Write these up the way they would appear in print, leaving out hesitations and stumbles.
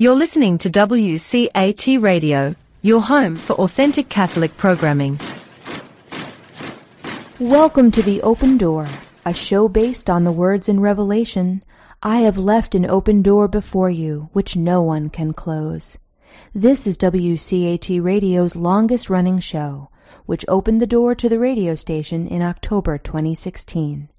You're listening to WCAT Radio, your home for authentic Catholic programming. Welcome to The Open Door, a show based on the words in Revelation, "I have left an open door before you, which no one can close." This is WCAT Radio's longest-running show, which opened the door to the radio station in October 2016.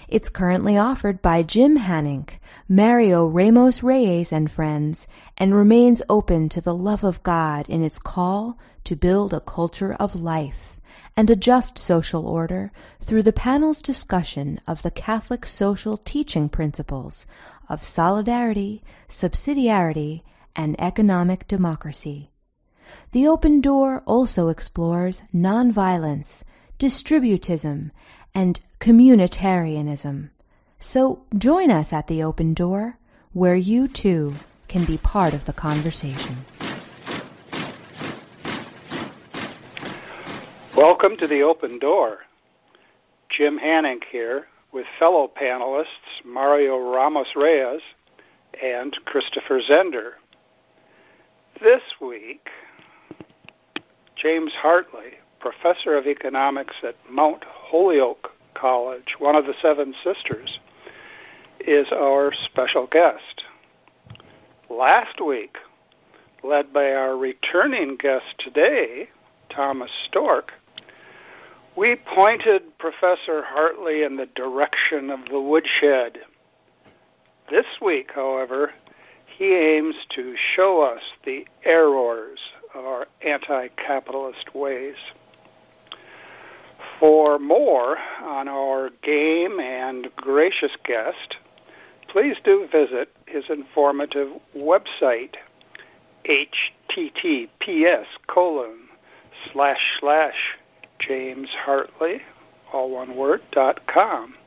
It's currently offered by Jim Hanink, Mario Ramos Reyes and friends, and remains open to the love of God in its call to build a culture of life and a just social order through the panel's discussion of the Catholic social teaching principles of solidarity, subsidiarity, and economic democracy. The Open Door also explores nonviolence, distributism, and communitarianism. So join us at The Open Door, where you too can be part of the conversation. Welcome to The Open Door. Jim Hanink here with fellow panelists Mario Ramos Reyes and Christopher Zender. This week, James Hartley, professor of economics at Mount Holyoke College, one of the Seven Sisters, is our special guest. Last week, led by our returning guest today, Thomas Stork, we pointed Professor Hartley in the direction of the woodshed. This week, however, he aims to show us the errors of our anti-capitalist ways. For more on our game and gracious guest, please do visit his informative website, https://JamesHartley, all one word, .com.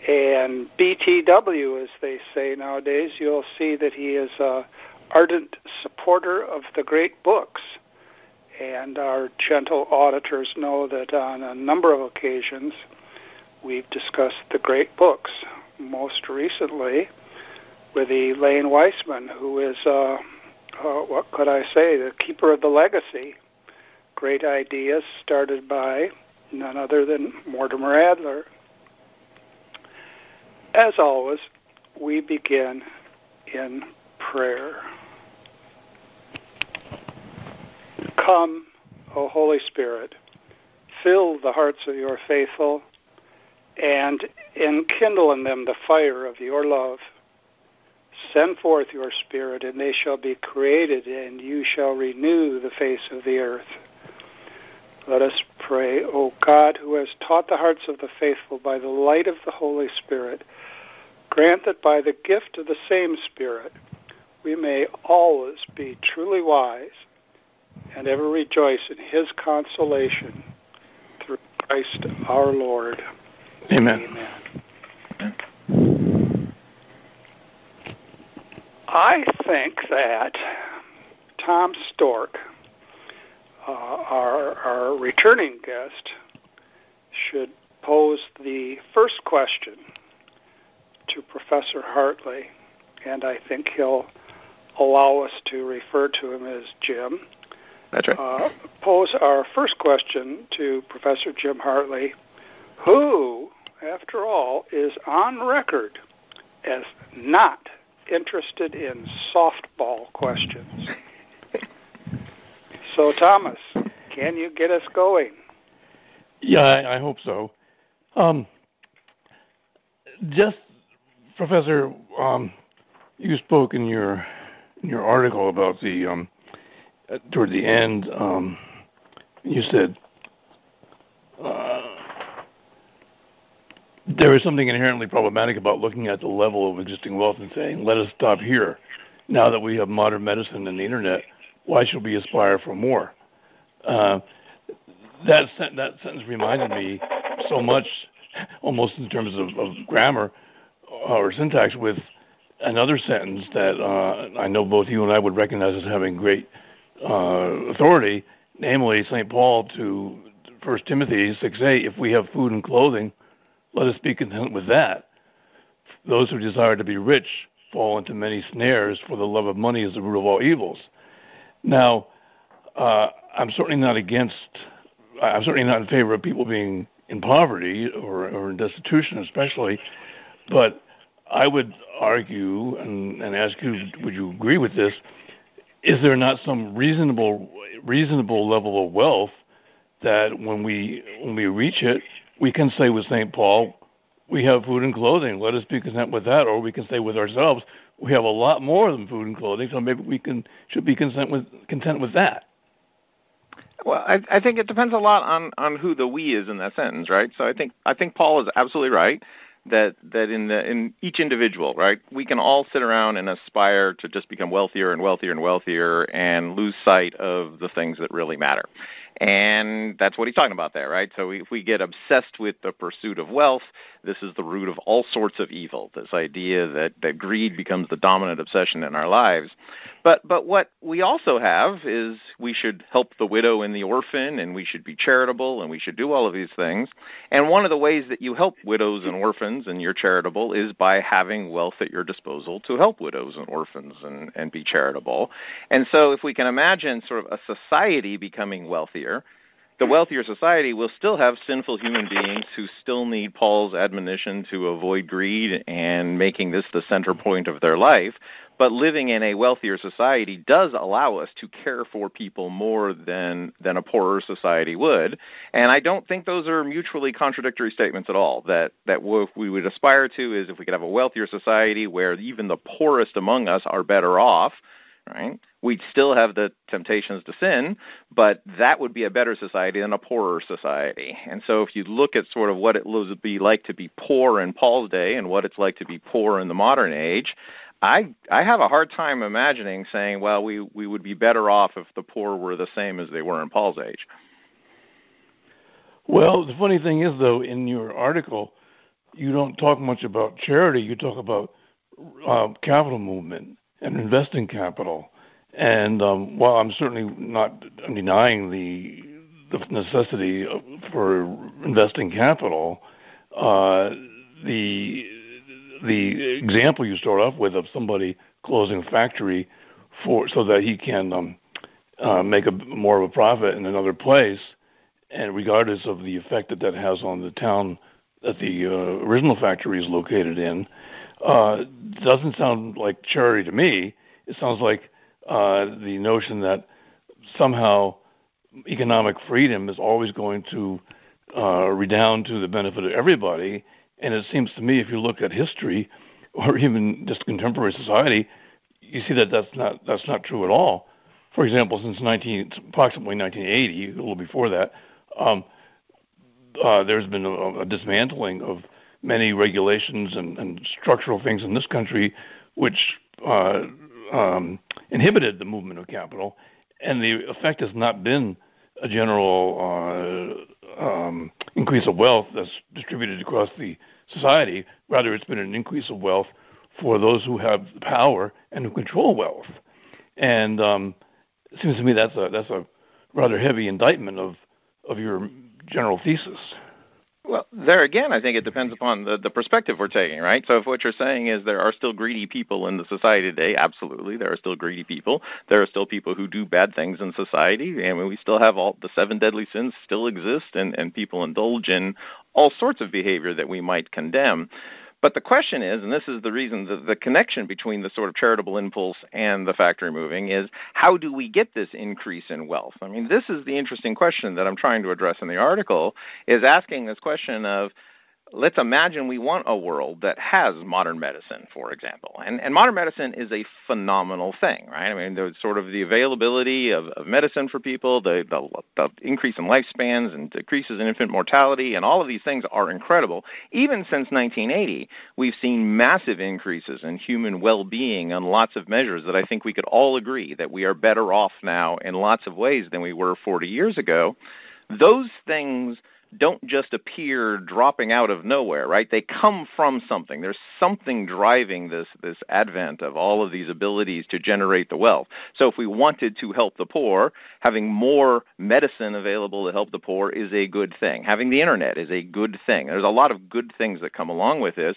And BTW, as they say nowadays, you'll see that he is an ardent supporter of the great books. And our gentle auditors know that on a number of occasions we've discussed the great books, most recently with Elaine Weissman, who is, what could I say, the keeper of the legacy. Great ideas started by none other than Mortimer Adler. As always, we begin in prayer. Come, O Holy Spirit, fill the hearts of your faithful, and enkindle in them the fire of your love. Send forth your Spirit, and they shall be created, and you shall renew the face of the earth. Let us pray. O God, who has taught the hearts of the faithful by the light of the Holy Spirit, grant that by the gift of the same Spirit we may always be truly wise and ever rejoice in his consolation through Christ our Lord. Amen. Amen. I think that Tom Stork, our returning guest, should pose the first question to Professor Hartley, and I think he'll allow us to refer to him as Jim. That's right. Pose our first question to Professor Jim Hartley, who, after all, is on record as not interested in softball questions. So, Thomas, can you get us going? Yeah, I hope so. Just, Professor, you spoke in your article about the toward the end. You said there is something inherently problematic about looking at the level of existing wealth and saying, "Let us stop here." Now that we have modern medicine and the internet, why should we aspire for more? That sentence reminded me so much, almost in terms of grammar or syntax, with another sentence that I know both you and I would recognize as having great authority, namely St. Paul to 1 Timothy 6:8, if we have food and clothing, let us be content with that. Those who desire to be rich fall into many snares, for the love of money is the root of all evils. Now, I'm certainly not in favor of people being in poverty or in destitution especially, but I would argue and ask you, would you agree with this? Is there not some reasonable level of wealth that when we reach it, we can say with St. Paul, we have food and clothing, let us be content with that, or we can say with ourselves, we have a lot more than food and clothing, so maybe we should be content with that. Well, I think it depends a lot on who the we is in that sentence, right? So I think Paul is absolutely right that in each individual, right, we can all sit around and aspire to just become wealthier and wealthier and wealthier and lose sight of the things that really matter. And that's what he's talking about there, right? So if we get obsessed with the pursuit of wealth, this is the root of all sorts of evil, this idea that greed becomes the dominant obsession in our lives. But what we also have is we should help the widow and the orphan, and we should be charitable, and we should do all of these things. And one of the ways that you help widows and orphans and you're charitable is by having wealth at your disposal to help widows and orphans and be charitable. And so if we can imagine sort of a society becoming wealthier, the wealthier society will still have sinful human beings who still need Paul's admonition to avoid greed and making this the center point of their life. But living in a wealthier society does allow us to care for people more than a poorer society would. And I don't think those are mutually contradictory statements at all. That what we would aspire to is if we could have a wealthier society where even the poorest among us are better off, right? We'd still have the temptations to sin, but that would be a better society than a poorer society. And so if you look at sort of what it would be like to be poor in Paul's day and what it's like to be poor in the modern age, I have a hard time imagining saying, well, we would be better off if the poor were the same as they were in Paul's age. Well, the funny thing is, though, in your article, you don't talk much about charity. You talk about capital movement and investing capital. And while I'm certainly not denying the necessity for investing capital, the example you start off with of somebody closing a factory so that he can make more of a profit in another place, and regardless of the effect that has on the town that the original factory is located in, doesn't sound like charity to me. It sounds like the notion that somehow economic freedom is always going to redound to the benefit of everybody. And it seems to me, if you look at history or even just contemporary society, you see that that's not true at all. For example, since approximately 1980, a little before that, there's been a dismantling of many regulations and structural things in this country which inhibited the movement of capital, and the effect has not been a general increase of wealth that's distributed across the society. Rather, it's been an increase of wealth for those who have the power and who control wealth. And it seems to me that's a rather heavy indictment of your general thesis. Well, there again, I think it depends upon the perspective we're taking, right? So if what you're saying is there are still greedy people in the society today, absolutely, there are still greedy people. There are still people who do bad things in society, and we still have all the 7 deadly sins still exist, and people indulge in all sorts of behavior that we might condemn. But the question is, and this is the reason, the connection between the sort of charitable impulse and the factory moving is, how do we get this increase in wealth? I mean, this is the interesting question that I'm trying to address in the article, is asking this question of, let's imagine we want a world that has modern medicine, for example. And modern medicine is a phenomenal thing, right? I mean, there's sort of the availability of medicine for people, the increase in lifespans and decreases in infant mortality, and all of these things are incredible. Even since 1980, we've seen massive increases in human well-being on lots of measures that I think we could all agree that we are better off now in lots of ways than we were 40 years ago. Those things don't just appear dropping out of nowhere, right? They come from something. There's something driving this advent of all of these abilities to generate the wealth. So if we wanted to help the poor, having more medicine available to help the poor is a good thing. Having the internet is a good thing. There's a lot of good things that come along with this.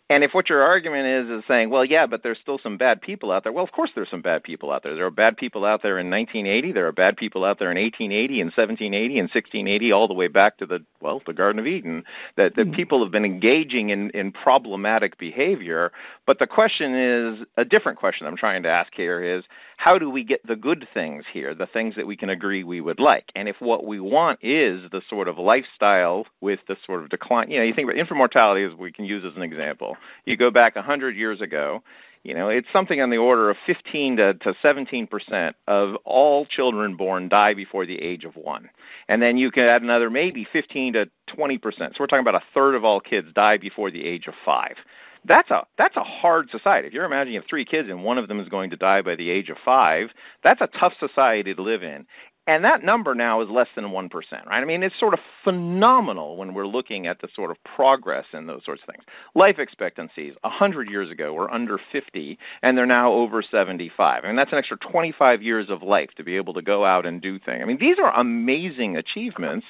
And if what your argument is saying, well, yeah, but there's still some bad people out there. Well, of course there's some bad people out there. There are bad people out there in 1980. There are bad people out there in 1880 and 1780 and 1680, all the way back to the Garden of Eden, that people have been engaging in problematic behavior. But the question is, a different question I'm trying to ask here is, how do we get the good things here, the things that we can agree we would like? And if what we want is the sort of lifestyle with the sort of decline, you think about infant mortality, as we can use as an example. You go back 100 years ago, it's something on the order of 15 to 17% of all children born die before the age of 1. And then you can add another maybe 15 to 20%. So we're talking about a third of all kids die before the age of 5. That's a hard society. If you're imagining you have 3 kids and one of them is going to die by the age of 5, that's a tough society to live in. And that number now is less than 1%, right? I mean, it's sort of phenomenal when we're looking at the sort of progress in those sorts of things. Life expectancies 100 years ago were under 50, and they're now over 75. I mean, that's an extra 25 years of life to be able to go out and do things. I mean, these are amazing achievements.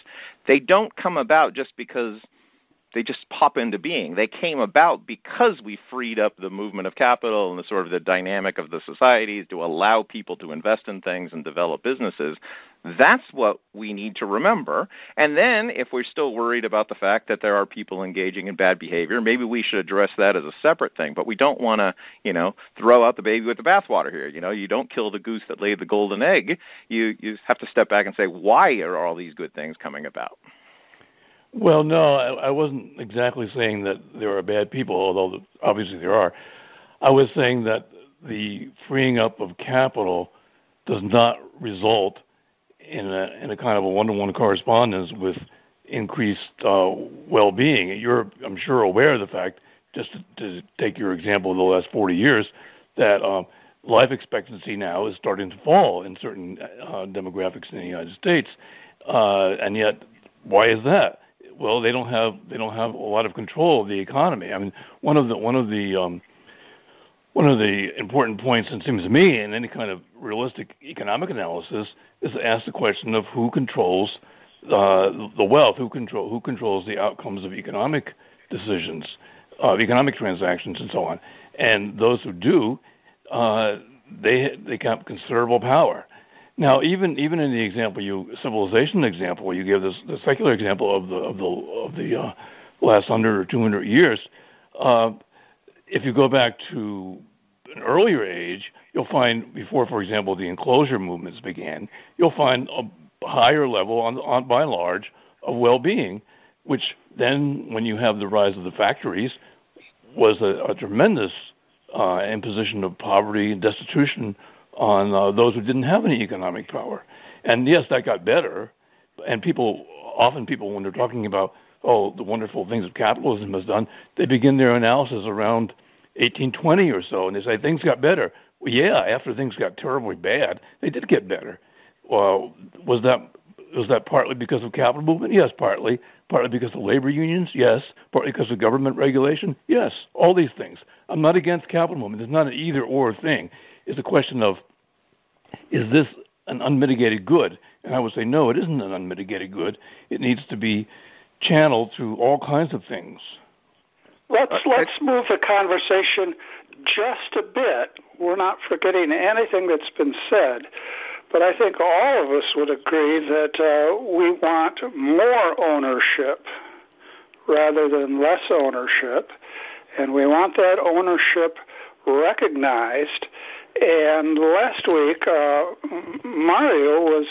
They don't come about just because they just pop into being. They came about because we freed up the movement of capital and the sort of the dynamic of the societies to allow people to invest in things and develop businesses. That's what we need to remember. And then if we're still worried about the fact that there are people engaging in bad behavior, maybe we should address that as a separate thing. But we don't want to, throw out the baby with the bathwater here. You don't kill the goose that laid the golden egg. You have to step back and say, why are all these good things coming about? Well, no, I wasn't exactly saying that there are bad people, although obviously there are. I was saying that the freeing up of capital does not result in a kind of a one-to-one correspondence with increased well-being. You're, I'm sure, aware of the fact, just to take your example of the last 40 years, that life expectancy now is starting to fall in certain demographics in the United States, and yet, why is that? Well, they don't have a lot of control of the economy. I mean, one of the important points, it seems to me, in any kind of realistic economic analysis, is to ask the question of who controls the wealth, who controls the outcomes of economic decisions, economic transactions, and so on. And those who do, they have considerable power. Now, even in the example civilization example, you give this the secular example of the last 100 or 200 years. If you go back to an earlier age, you'll find before, for example, the enclosure movements began, you'll find a higher level on by and large of well-being, which then, when you have the rise of the factories, was a tremendous imposition of poverty and destitution on those who didn't have any economic power. And yes, that got better. And often people, when they're talking about, the wonderful things that capitalism has done, they begin their analysis around 1820 or so, and they say things got better. Well, yeah, after things got terribly bad, they did get better. Was that partly because of capital movement? Yes, partly. Partly because of labor unions? Yes. Partly because of government regulation? Yes. All these things. I'm not against capital movement. It's not an either-or thing. It's a question of, is this an unmitigated good? And I would say, no, it isn't an unmitigated good. It needs to be channeled through all kinds of things. Let's move the conversation just a bit. We're not forgetting anything that's been said, but I think all of us would agree that we want more ownership rather than less ownership, and we want that ownership recognized. And last week, Mario was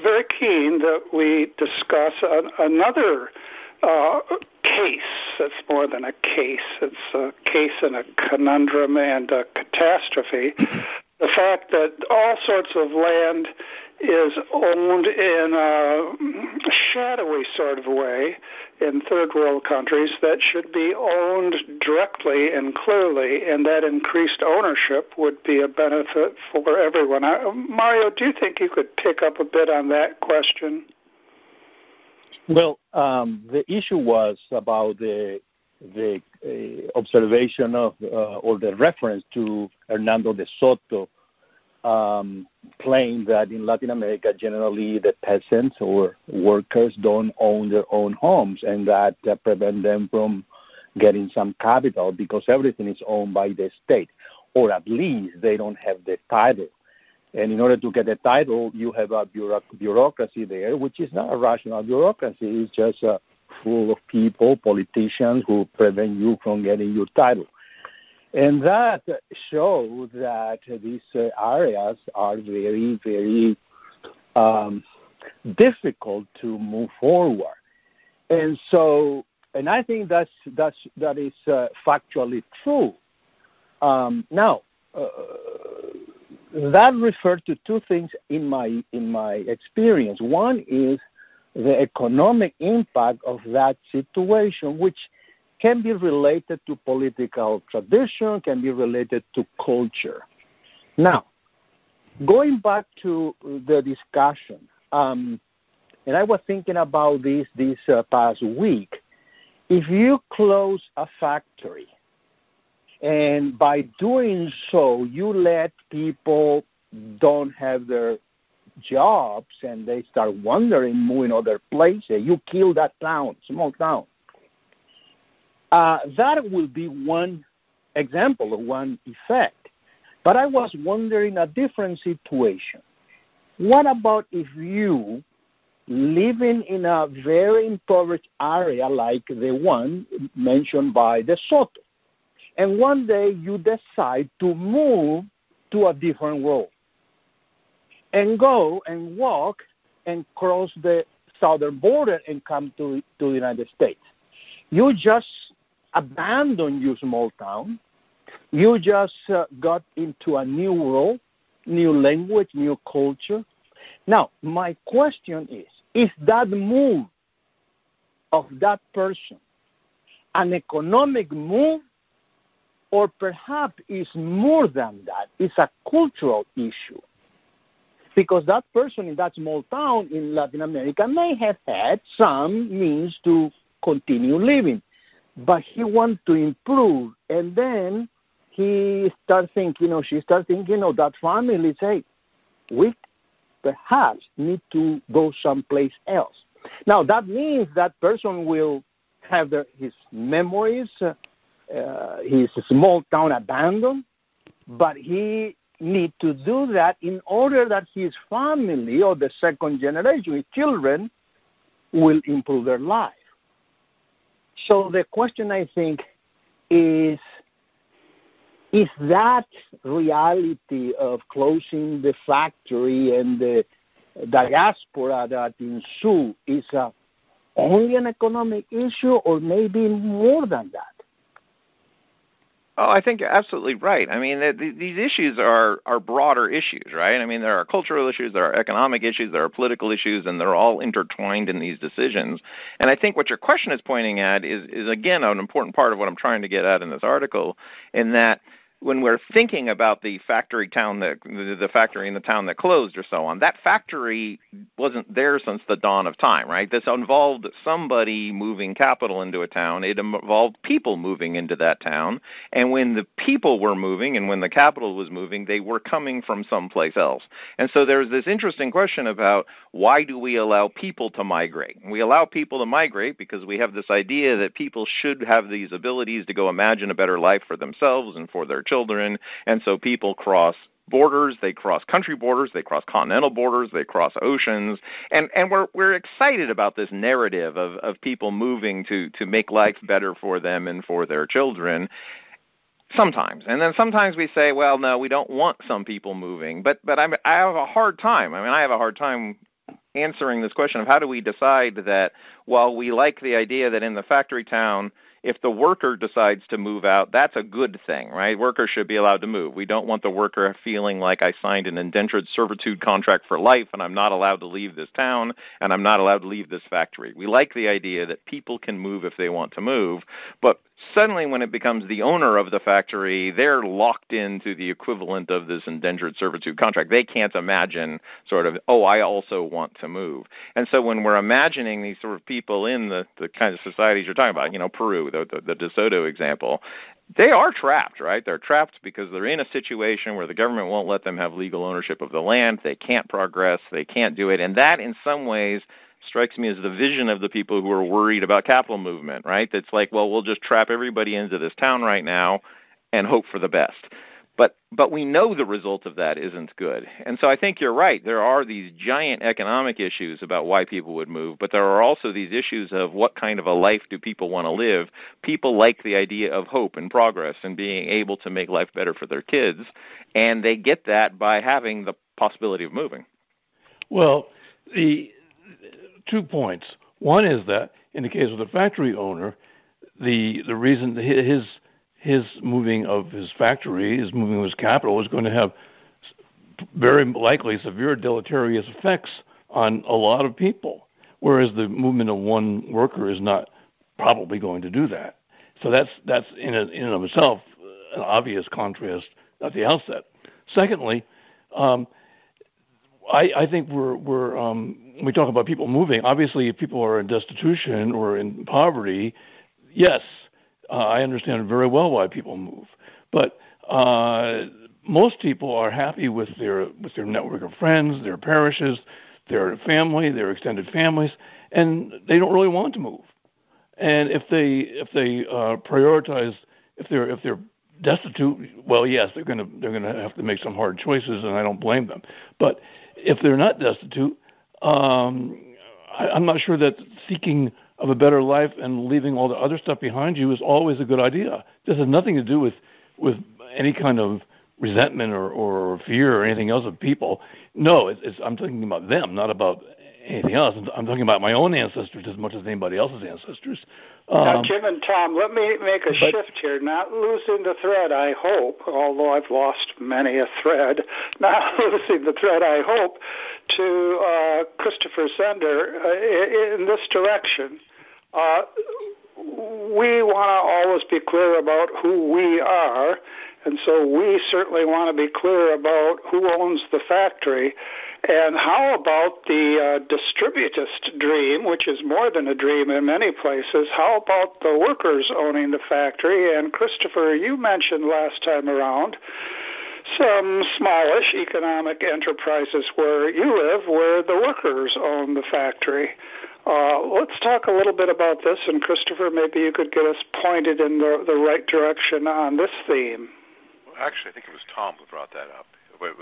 very keen that we discuss another case. It's more than a case. It's a case and a conundrum and a catastrophe. The fact that all sorts of land is owned in a shadowy sort of way in third world countries that should be owned directly and clearly, and that increased ownership would be a benefit for everyone. Mario, do you think you could pick up a bit on that question? Well, the issue was about the observation of or the reference to Hernando de Soto claim that in Latin America, generally the peasants or workers don't own their own homes, and that prevent them from getting some capital because everything is owned by the state, or at least they don't have the title. And in order to get a title, you have a bureaucracy there, which is not a rational bureaucracy. It's just full of people, politicians, who prevent you from getting your title. And that shows that these areas are very, very difficult to move forward. And so, and I think that is factually true. Now, that refers to two things in my experience. One is the economic impact of that situation, which can be related to political tradition, can be related to culture. Now, going back to the discussion, and I was thinking about this past week, if you close a factory, and by doing so, you let people don't have their jobs and they start wandering, moving other places, you kill that town, small town. That will be one example of one effect. But I was wondering a different situation. What about if you living in a very impoverished area like the one mentioned by De Soto, and one day you decide to move to a different world and go and walk and cross the southern border and come to the United States? You just abandon your small town. You just got into a new world, new language, new culture. Now, my question is that move of that person an economic move, or perhaps is more than that? It's a cultural issue. Because that person in that small town in Latin America may have had some means to continue living, but he wants to improve, and then he starts thinking, she starts thinking, that family say, we perhaps need to go someplace else. Now, that means that person will have his memories, his small town abandoned, but he need to do that in order that his family or the second generation, his children, will improve their life. So the question, I think, is that reality of closing the factory and the diaspora that ensue is only an economic issue, or maybe more than that? Oh, I think you're absolutely right. I mean, these issues are broader issues, right? I mean, there are cultural issues, there are economic issues, there are political issues, and they're all intertwined in these decisions. And I think what your question is pointing at is again, an important part of what I'm trying to get at in this article, in that when we're thinking about the factory town, the factory in the town that closed or so on, that factory wasn't there since the dawn of time, right? This involved somebody moving capital into a town. It involved people moving into that town. And when the people were moving and when the capital was moving, they were coming from someplace else. And so there's this interesting question about why do we allow people to migrate? We allow people to migrate because we have this idea that people should have these abilities to go imagine a better life for themselves and for their children, and so people cross borders, they cross country borders, they cross continental borders, they cross oceans, and we're excited about this narrative of people moving to make life better for them and for their children. Sometimes. And then sometimes we say, well, no, we don't want some people moving. But I have a hard time. I have a hard time answering this question of how do we decide that while we like the idea that in the factory town, if the worker decides to move out, that's a good thing, right? Workers should be allowed to move. We don't want the worker feeling like I signed an indentured servitude contract for life and I'm not allowed to leave this town and I'm not allowed to leave this factory. We like the idea that people can move if they want to move, but suddenly when it becomes the owner of the factory, they're locked into the equivalent of this indentured servitude contract. They can't imagine sort of, oh, I also want to move. And so when we're imagining these sort of people in the kind of societies you're talking about, Peru, the De Soto example, they are trapped, right? They're trapped because they're in a situation where the government won't let them have legal ownership of the land. They can't progress. They can't do it. And that, in some ways, strikes me as the vision of the people who are worried about capital movement, right? That's like, well, we'll just trap everybody into this town right now and hope for the best. But we know the result of that isn't good. And so I think you're right. There are these giant economic issues about why people would move, but there are also these issues of what kind of a life do people want to live. People like the idea of hope and progress and being able to make life better for their kids, and they get that by having the possibility of moving. Well, the 2 points. One is that in the case of the factory owner, the reason his moving of his factory, his moving of his capital, is going to have very likely severe deleterious effects on a lot of people, whereas the movement of one worker is not probably going to do that. So that's in and of itself an obvious contrast at the outset. Secondly, I think when we talk about people moving, obviously if people are in destitution or in poverty, yes, I understand very well why people move. But most people are happy with their network of friends, their parishes, their family, their extended families, and they don't really want to move. And if they prioritize, if they're destitute, well, yes, they're going to have to make some hard choices, and I don't blame them. But if they're not destitute, I'm not sure that seeking of a better life and leaving all the other stuff behind you is always a good idea. This has nothing to do with any kind of resentment or fear or anything else of people. No, I'm talking about them, not about anything else. I'm talking about my own ancestors as much as anybody else's ancestors. Now, Jim and Tom, let me make a shift here. Not losing the thread, I hope, although I've lost many a thread, not losing the thread, I hope, to Christopher Zender in this direction. We want to always be clear about who we are, and so we certainly want to be clear about who owns the factory. And how about the distributist dream, which is more than a dream in many places? How about the workers owning the factory? And Christopher, you mentioned last time around some smallish economic enterprises where you live, where the workers own the factory. Let's talk a little bit about this, and Christopher, maybe you could get us pointed in the right direction on this theme. Well, actually, I think it was Tom who brought that up.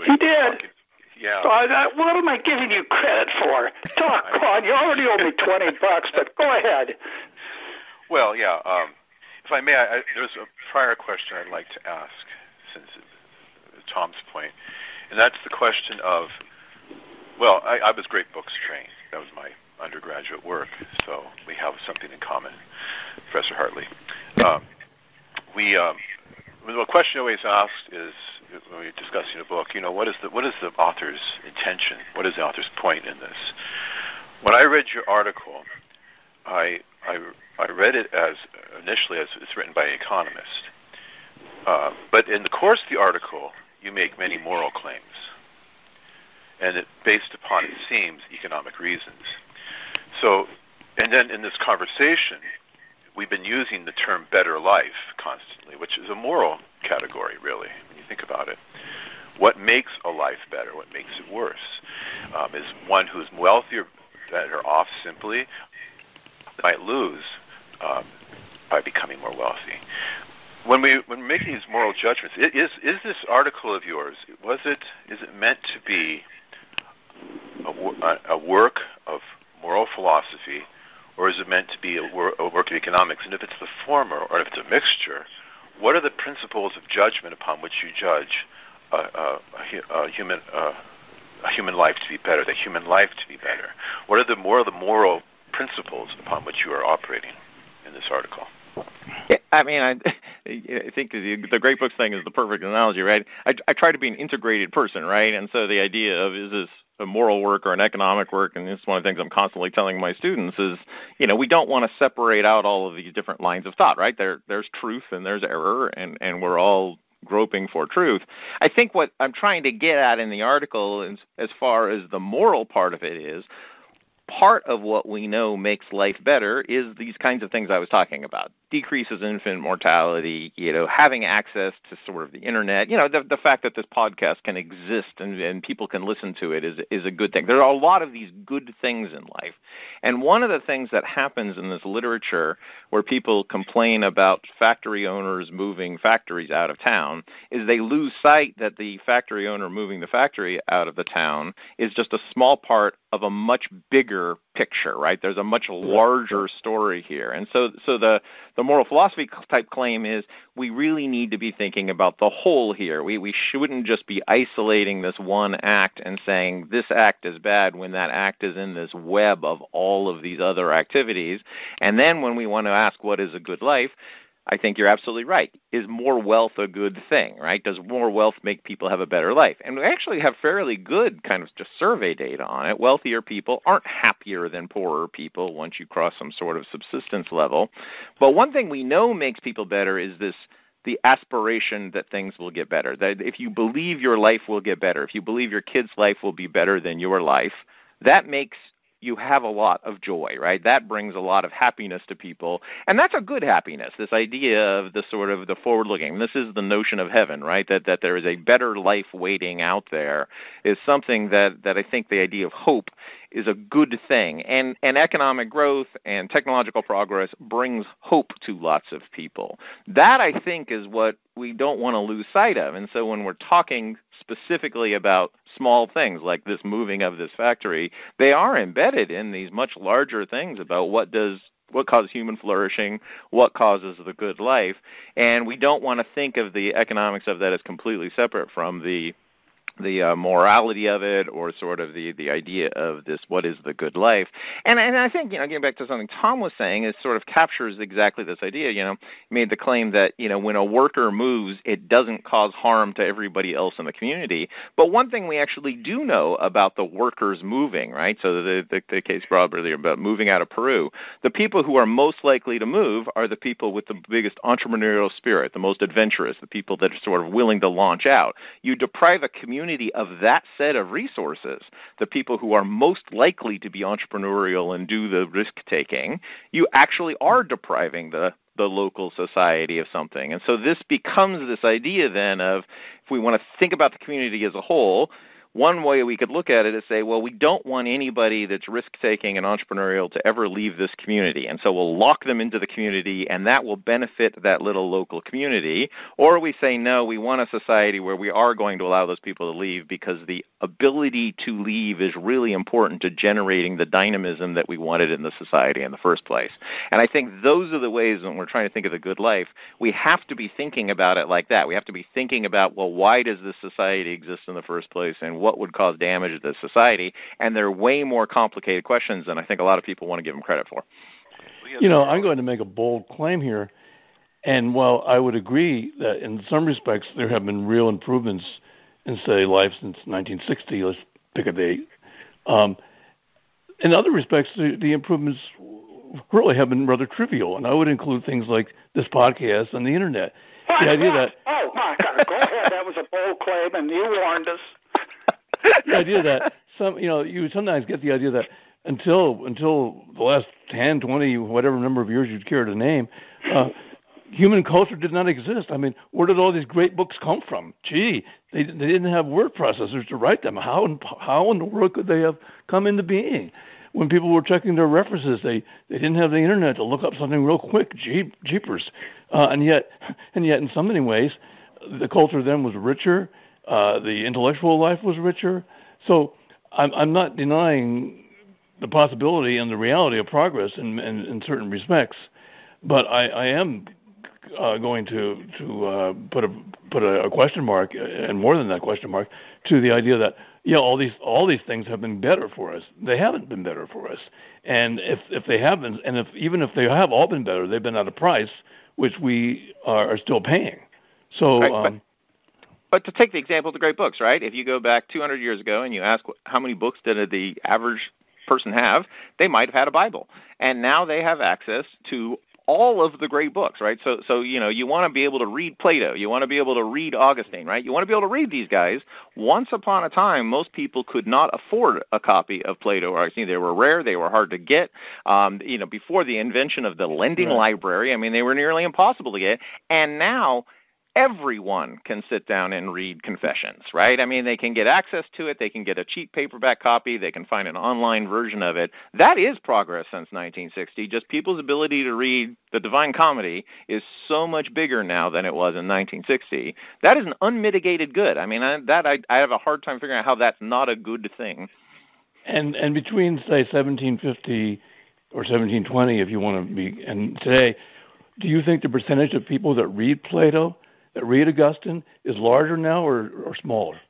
He did. Yeah. What am I giving you credit for? Talk on. You already owe me $20, but go ahead. Well, yeah. If I may, there's a prior question I'd like to ask, since Tom's point, and that's the question of. Well, I was great books trained. That was my undergraduate work, so we have something in common, Professor Hartley. The question always asked is, when we're discussing a book, what is the author's intention? What is the author's point in this? When I read your article, I read it initially as it's written by an economist. But in the course of the article, you make many moral claims, and it based upon, it seems, economic reasons. So, and then in this conversation, we've been using the term better life constantly, which is a moral category, really, when you think about it. What makes a life better? What makes it worse? Is one who's wealthier better off simply? Might lose by becoming more wealthy. When we're making these moral judgments, is this article of yours, is it meant to be a work of moral philosophy, or is it meant to be a work of economics? And if it's the former, or if it's a mixture, what are the principles of judgment upon which you judge a human life to be better, the human life to be better? What are the moral principles upon which you are operating in this article? Yeah, I mean, I think the great books thing is the perfect analogy, right? I try to be an integrated person, right? And so the idea of, is this a moral work or an economic work, and this is one of the things I'm constantly telling my students is, we don't want to separate out all of these different lines of thought, right? There's truth and there's error, and we're all groping for truth. I think what I'm trying to get at in the article, is, as far as the moral part of it is, part of what we know makes life better is these kinds of things I was talking about. decreases infant mortality, having access to sort of the internet, the fact that this podcast can exist and people can listen to it is a good thing. There are a lot of these good things in life. And one of the things that happens in this literature where people complain about factory owners moving factories out of town is they lose sight that the factory owner moving the factory out of the town is just a small part of a much bigger picture, right? There's a much larger story here. And so the moral philosophy type claim is we really need to be thinking about the whole here. We shouldn't just be isolating this one act and saying this act is bad when that act is in this web of all of these other activities. And then when we want to ask what is a good life, I think you're absolutely right. Is more wealth a good thing, right? Does more wealth make people have a better life? And we actually have fairly good kind of just survey data on it. Wealthier people aren't happier than poorer people once you cross some sort of subsistence level. But one thing we know makes people better is the aspiration that things will get better. That if you believe your life will get better, if you believe your kid's life will be better than your life, that makes you have a lot of joy, right? That brings a lot of happiness to people. And that's a good happiness, this idea of the sort of the forward-looking. This is the notion of heaven, right? That there is a better life waiting out there is something that I think the idea of hope is a good thing. And economic growth and technological progress brings hope to lots of people. That, I think, is what we don't want to lose sight of. And so when we're talking specifically about small things like this moving of this factory, they are embedded in these much larger things about what causes human flourishing, what causes the good life. And we don't want to think of the economics of that as completely separate from the morality of it, or sort of the idea of this, what is the good life. And I think, getting back to something Tom was saying, it sort of captures exactly this idea. He made the claim that, when a worker moves, it doesn't cause harm to everybody else in the community. But one thing we actually do know about the workers moving, right? So the case brought up earlier about moving out of Peru, the people who are most likely to move are the people with the biggest entrepreneurial spirit, the most adventurous, the people that are sort of willing to launch out. You deprive a community of that set of resources, the people who are most likely to be entrepreneurial and do the risk-taking, you actually are depriving the local society of something. And so this becomes this idea then of, if we want to think about the community as a whole, one way we could look at it is say, well, we don't want anybody that's risk-taking and entrepreneurial to ever leave this community, and so we'll lock them into the community, and that will benefit that little local community. Or we say, no, we want a society where we are going to allow those people to leave because the ability to leave is really important to generating the dynamism that we wanted in the society in the first place. And I think those are the ways when we're trying to think of the good life, we have to be thinking about it like that. We have to be thinking about, well, why does this society exist in the first place, and what would cause damage to society? And they're way more complicated questions than I think a lot of people want to give them credit for. I'm going to make a bold claim here. And while I would agree that in some respects there have been real improvements in, say, life since 1960, let's pick a date, in other respects the improvements really have been rather trivial. And I would include things like this podcast and the Internet. The idea that... Oh, my God, go ahead. That was a bold claim, and you warned us. The idea that you sometimes get the idea that until the last 10, 20, whatever number of years you'd care to name, human culture did not exist. I mean, where did all these great books come from? Gee, they didn't have word processors to write them. How in the world could they have come into being? When people were checking their references, they didn't have the internet to look up something real quick. Jeepers. And yet, in so many ways, the culture then was richer. The intellectual life was richer. So I'm not denying the possibility and the reality of progress in certain respects, but I am going to put a question mark, and more than that question mark, to the idea that all these things have been better for us. They haven't been better for us, and if they haven't, and even if they have all been better, they've been at a price which we are still paying. So. Right, but to take the example of the great books, right? If you go back 200 years ago and you ask how many books did the average person have, they might have had a Bible. And now they have access to all of the great books, right? So you want to be able to read Plato. You want to be able to read Augustine, right? You want to be able to read these guys. Once upon a time, most people could not afford a copy of Plato or Augustine. They were rare. They were hard to get. Before the invention of the lending library, they were nearly impossible to get. And now everyone can sit down and read Confessions, right? They can get access to it. They can get a cheap paperback copy. They can find an online version of it. That is progress since 1960. Just people's ability to read the Divine Comedy is so much bigger now than it was in 1960. That is an unmitigated good. I have a hard time figuring out how that's not a good thing. And between, say, 1750 or 1720, if you want to be, and today, do you think the percentage of people that read Plato, that read Augustine, is larger now or smaller?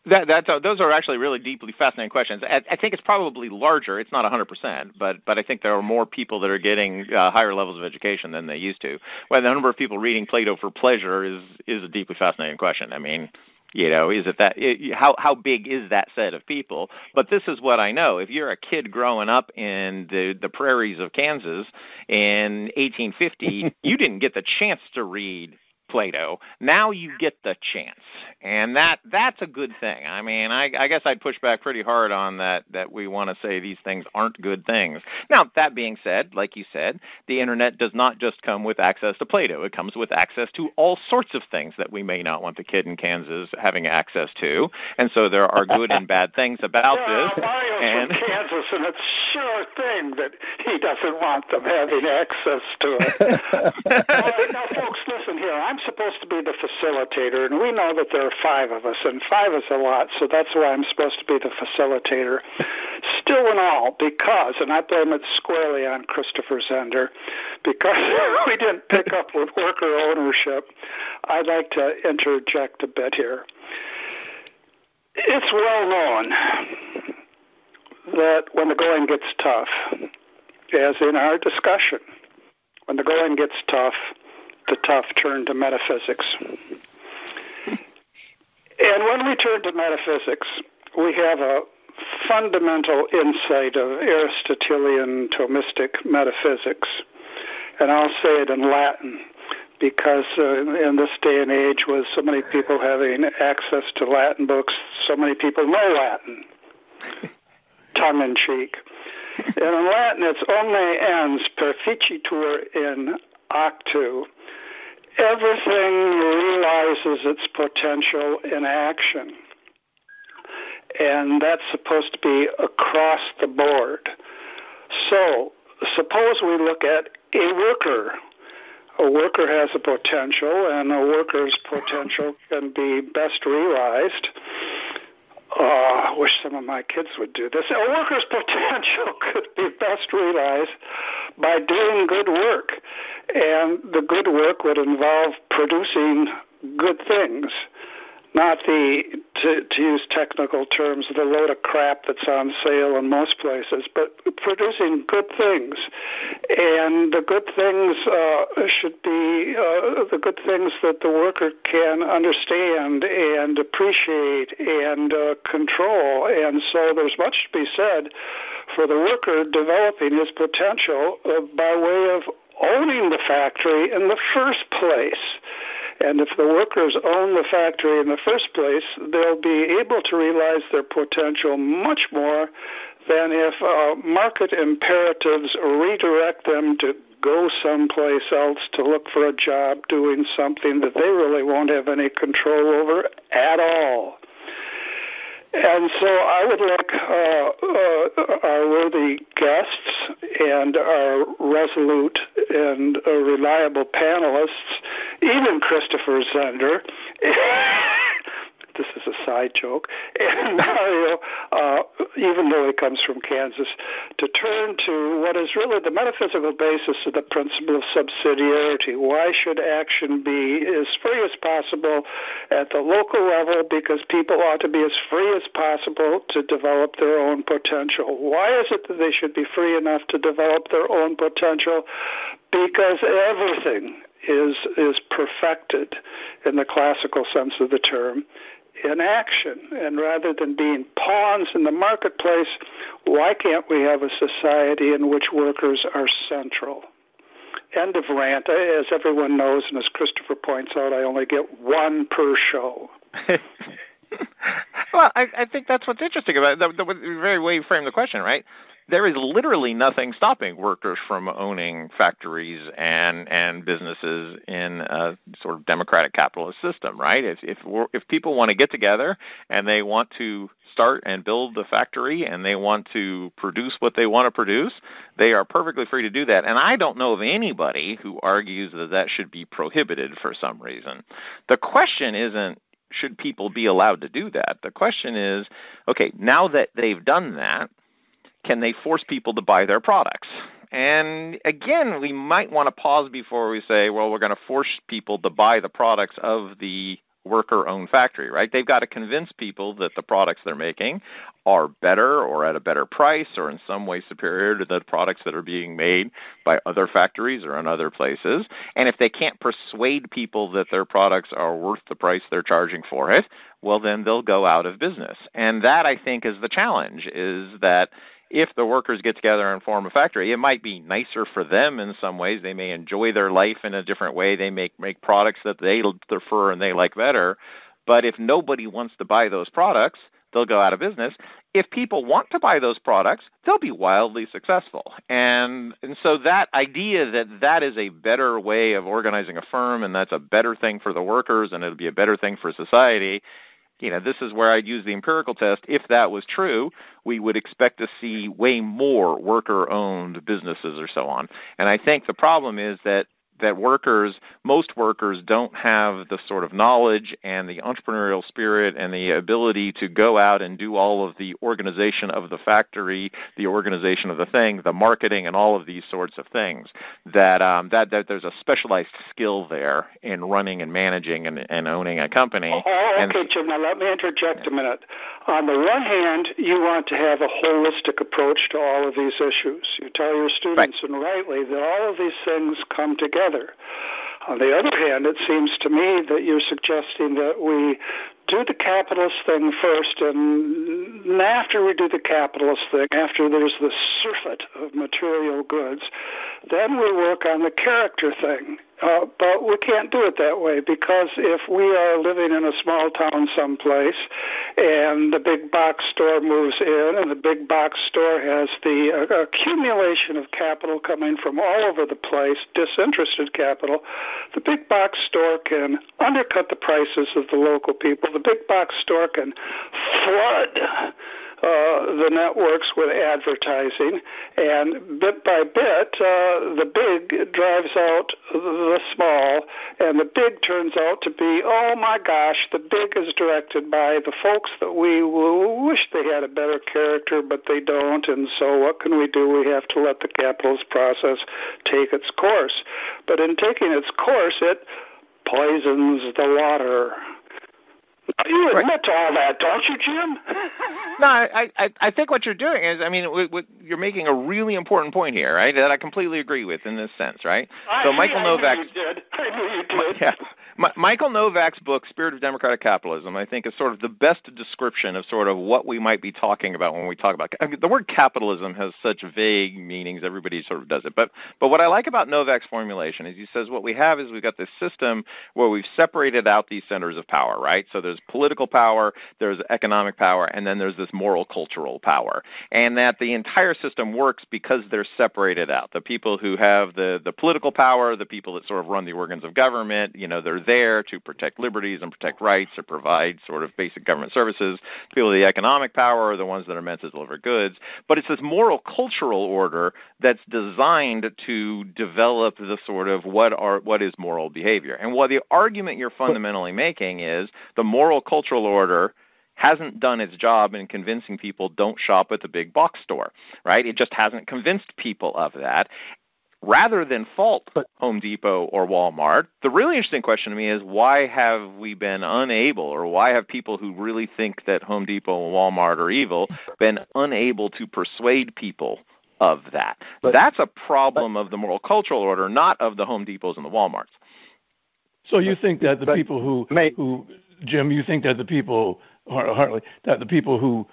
Those are actually really deeply fascinating questions. I think it's probably larger. It's not 100%, but I think there are more people that are getting higher levels of education than they used to. Well, the number of people reading Plato for pleasure is a deeply fascinating question. Is it that? How big is that set of people? But this is what I know. If you're a kid growing up in the prairies of Kansas in 1850, you didn't get the chance to read Plato. Now you get the chance, and that's a good thing. I guess I'd push back pretty hard on that we want to say these things aren't good things. Now, that being said, like you said, the Internet does not just come with access to Plato. It comes with access to all sorts of things that we may not want the kid in Kansas having access to, and so there are good and bad things about this. Mario's from Kansas, and it's sure thing that he doesn't want them having access to it. All right, now, folks, listen here. I'm supposed to be the facilitator, and we know that there are 5 of us, and 5 is a lot, so that's why I'm supposed to be the facilitator. Still in all, because, and I blame it squarely on Christopher Zender, because we didn't pick up with worker ownership, I'd like to interject a bit here. It's well known that when the going gets tough, as in our discussion, when the going gets tough, the tough turn to metaphysics. And when we turn to metaphysics, we have a fundamental insight of Aristotelian Thomistic metaphysics. And I'll say it in Latin, because in this day and age, with so many people having access to Latin books, so many people know Latin, tongue-in-cheek. And in Latin, it's omne ens perficitur in actu. Everything realizes its potential in action. And that's supposed to be across the board. So, suppose we look at a worker. A worker has a potential, and a worker's potential can be best realized. I wish some of my kids would do this. A worker's potential could be best realized by doing good work. And the good work would involve producing good things, not to use technical terms, the load of crap that's on sale in most places, but producing good things. And the good things should be the good things that the worker can understand and appreciate and control. And so there's much to be said for the worker developing his potential by way of owning the factory in the first place. And if the workers own the factory in the first place, they'll be able to realize their potential much more than if market imperatives redirect them to go someplace else to look for a job doing something that they really won't have any control over at all. And so I would like our worthy guests and our resolute and reliable panelists, even Christopher Zender, this is a side joke, and Mario, even though he comes from Kansas, to turn to what is really the metaphysical basis of the principle of subsidiarity. Why should action be as free as possible at the local level? Because people ought to be as free as possible to develop their own potential. Why is it that they should be free enough to develop their own potential? Because everything is perfected in the classical sense of the term in action. And rather than being pawns in the marketplace, why can't we have a society in which workers are central? End of rant. As everyone knows, and as Christopher points out, I only get one per show. Well, I think that's what's interesting about it, the very way you frame the question, right? There is literally nothing stopping workers from owning factories and businesses in a sort of democratic capitalist system, right? If people want to get together and they want to start and build the factory and they want to produce what they want to produce, they are perfectly free to do that. And I don't know of anybody who argues that that should be prohibited for some reason. The question isn't, should people be allowed to do that? The question is, okay, now that they've done that, can they force people to buy their products? And again, we might want to pause before we say, well, we're going to force people to buy the products of the worker-owned factory, right? They've got to convince people that the products they're making are better or at a better price or in some way superior to the products that are being made by other factories or in other places. And if they can't persuade people that their products are worth the price they're charging for it, well, then they'll go out of business. And that, I think, is the challenge, is that if the workers get together and form a factory, it might be nicer for them in some ways. They may enjoy their life in a different way. They make products that they prefer and they like better. But if nobody wants to buy those products, they'll go out of business. If people want to buy those products, they'll be wildly successful. And so that idea that that is a better way of organizing a firm and that's a better thing for the workers and it'll be a better thing for society, this is where I'd use the empirical test. If that was true, we would expect to see way more worker-owned businesses or so on. And I think the problem is that most workers don't have the sort of knowledge and the entrepreneurial spirit and the ability to go out and do all of the organization of the factory, the organization of the thing, the marketing, and all of these sorts of things. That there's a specialized skill there in running and managing and owning a company. Okay, Jim, now let me interject a minute. On the one hand, you want to have a holistic approach to all of these issues. You tell your students, and rightly, that all of these things come together. On the other hand, it seems to me that you're suggesting that we do the capitalist thing first, and after we do the capitalist thing, after there's the surfeit of material goods, then we work on the character thing. But we can't do it that way, because if we are living in a small town someplace and the big box store moves in and the big box store has the accumulation of capital coming from all over the place, disinterested capital, the big box store can undercut the prices of the local people. The big box store can flood the networks with advertising, and bit by bit, the big drives out the small, and the big turns out to be, oh my gosh, the big is directed by the folks that we wish they had a better character, but they don't, and so what can we do? We have to let the capitalist process take its course. But in taking its course, it poisons the water. You admit to all that, don't you, Jim? No, I think what you're doing is, you're making a really important point here, right, that I completely agree with in this sense, right? So Michael Novak. I knew you did. Yeah. Michael Novak's book, Spirit of Democratic Capitalism, I think is sort of the best description of sort of what we might be talking about when we talk about the word capitalism has such vague meanings, everybody sort of does it. But what I like about Novak's formulation is he says what we have is we've got this system where we've separated out these centers of power, right? So there's political power, there's economic power, and then there's this moral cultural power. And that the entire system works because they're separated out. The people who have the political power, the people that sort of run the organs of government, they're there to protect liberties and protect rights or provide sort of basic government services. People with the economic power are the ones that are meant to deliver goods. But it's this moral cultural order that's designed to develop the sort of what is moral behavior. And what the argument you're fundamentally making is the moral cultural order hasn't done its job in convincing people don't shop at the big box store, right? It just hasn't convinced people of that. Rather than fault Home Depot or Walmart, the really interesting question to me is why have we been unable, or why have people who really think that Home Depot and Walmart are evil been unable to persuade people of that? That's a problem of the moral cultural order, not of the Home Depots and the Walmarts. So you think that the people who Jim, you think that the people, Hartley, that the people who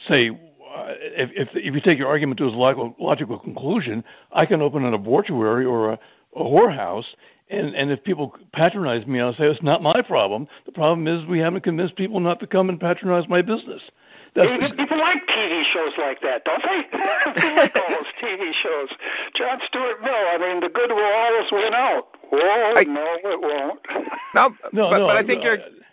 say, if you take your argument to its logical conclusion, I can open an abortuary or a whorehouse, and if people patronize me, I'll say it's not my problem. The problem is we haven't convinced people not to come and patronize my business. People like TV shows like that, don't they? People like all those TV shows. John Stuart Mill, I mean, the good will always win out. No, it won't. But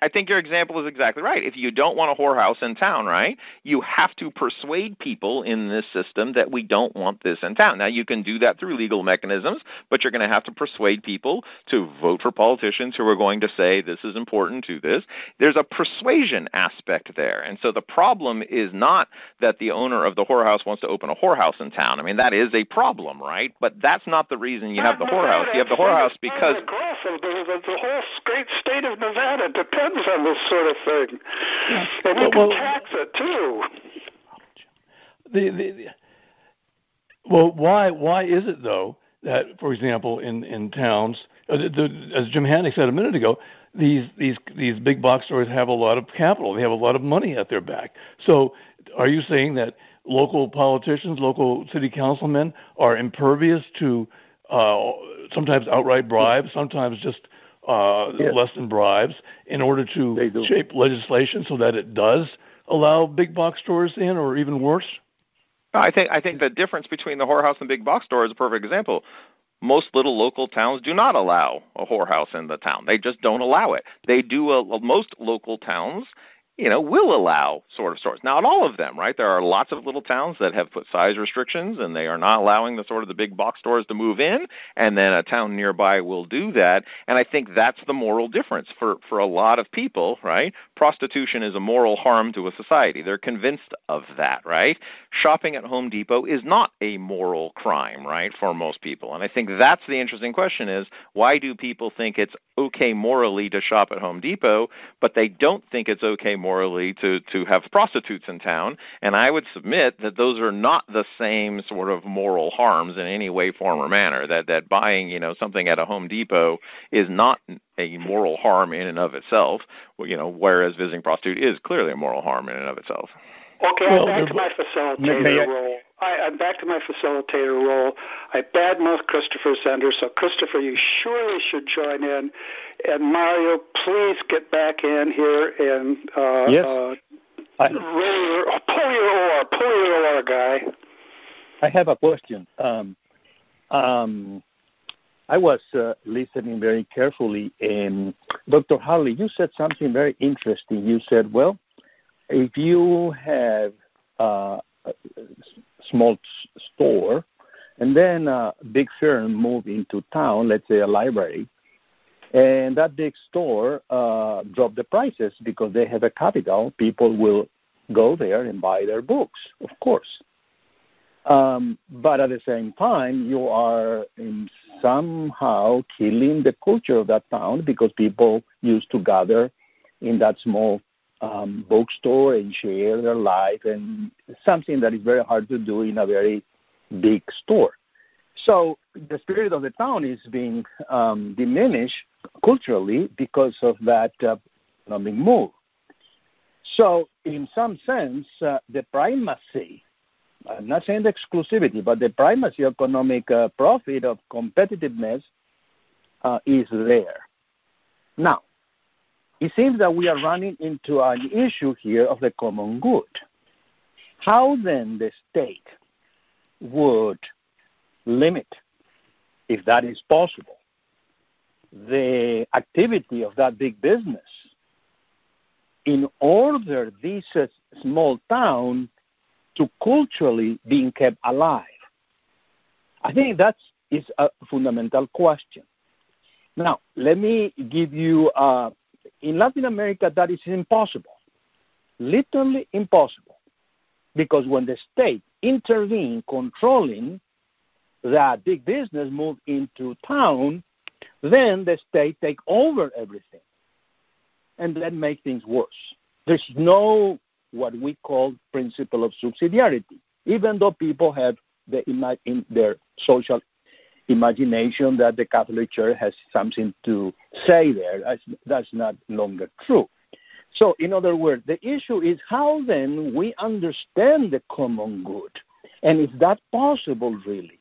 I think your example is exactly right. If you don't want a whorehouse in town, right, you have to persuade people in this system that we don't want this in town. Now, you can do that through legal mechanisms, but you're going to have to persuade people to vote for politicians who are going to say this is important to this. There's a persuasion aspect there. And so the problem is not that the owner of the whorehouse wants to open a whorehouse in town. I mean, that is a problem, right? But that's not the reason you have the whorehouse. You have the whorehouse because the growth of the whole great state of Nevada depends on this sort of thing. Yeah. And you can tax it, too. Why is it, though, that, for example, in towns, as Jim Hannick said a minute ago, these big box stores have a lot of capital. They have a lot of money at their back. So are you saying that local politicians, local city councilmen are impervious to sometimes outright bribes, sometimes just less than bribes, in order to shape legislation so that it does allow big box stores in, or even worse? I think the difference between the whorehouse and big box store is a perfect example. Most little local towns do not allow a whorehouse in the town. They just don't allow it. They do. Most local towns, will allow sort of stores. Now, not all of them, right? There are lots of little towns that have put size restrictions, and they are not allowing the big box stores to move in, and then a town nearby will do that. And I think that's the moral difference for a lot of people, right? Prostitution is a moral harm to a society. They're convinced of that, right? Shopping at Home Depot is not a moral crime, right, for most people. And I think that's the interesting question is, why do people think it's okay morally to shop at Home Depot, but they don't think it's okay morally to have prostitutes in town? And I would submit that those are not the same sort of moral harms in any way, form, or manner. That buying, something at a Home Depot is not a moral harm in and of itself, whereas visiting prostitute is clearly a moral harm in and of itself. Okay, I'm back to my facilitator role. I'm back to my facilitator role. I badmouth Christopher Zender, so Christopher, you surely should join in. And Mario, please get back in here and pull your oar, guy. I have a question. I was listening very carefully, and Dr. Hartley, you said something very interesting. You said, well, if you have a small store and then a big firm move into town, let's say a library, and that big store drop the prices because they have a capital, people will go there and buy their books, of course. But at the same time, you are somehow killing the culture of that town because people used to gather in that small bookstore and share their life, and something that is very hard to do in a very big store. So the spirit of the town is being diminished culturally because of that economic move. So in some sense, the primacy, I'm not saying the exclusivity, but the primacy of economic profit, of competitiveness is there. Now, it seems that we are running into an issue here of the common good. How then the state would limit, if that is possible, the activity of that big business in order this small town to culturally being kept alive? I think that is a fundamental question. Now, let me give you in Latin America, that is impossible, literally impossible, because when the state intervenes controlling that big business move into town, then the state take over everything, and that makes things worse. There's no what we call principle of subsidiarity, even though people have in their social imagination that the Catholic Church has something to say there. That's not longer true. So, in other words, the issue is how then we understand the common good, and is that possible really?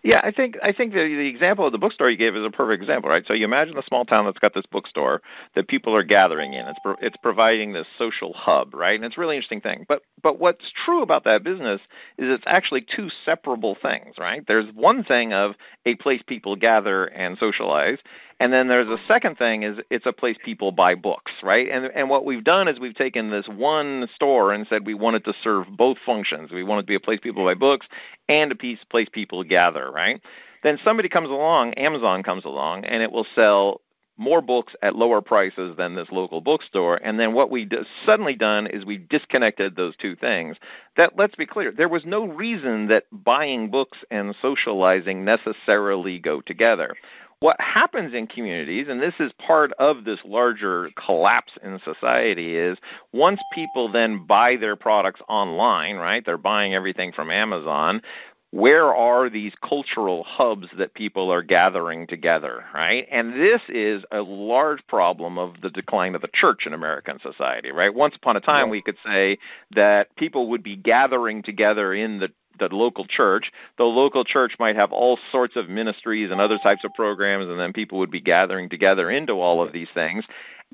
Yeah, I think the example of the bookstore you gave is a perfect example, right? So you imagine a small town that's got this bookstore that people are gathering in. It's providing this social hub, right? And it's a really interesting thing. But what's true about that business is it's actually two separable things, right? There's one thing of a place people gather and socialize, and then there's a second thing is it's a place people buy books, right? And what we've done is we've taken this one store and said we wanted to serve both functions. We want it to be a place people buy books and a place people gather, right? Then somebody comes along, Amazon comes along, and it will sell more books at lower prices than this local bookstore. And then what we suddenly done is we disconnected those two things. That, let's be clear, there was no reason that buying books and socializing necessarily go together. What happens in communities, and this is part of this larger collapse in society, is once people then buy their products online, right, they're buying everything from Amazon, where are these cultural hubs that people are gathering together, right? And this is a large problem of the decline of the church in American society, right? Once upon a time, we could say that people would be gathering together in the local church. The local church might have all sorts of ministries and other types of programs, and then people would be gathering together into all of these things.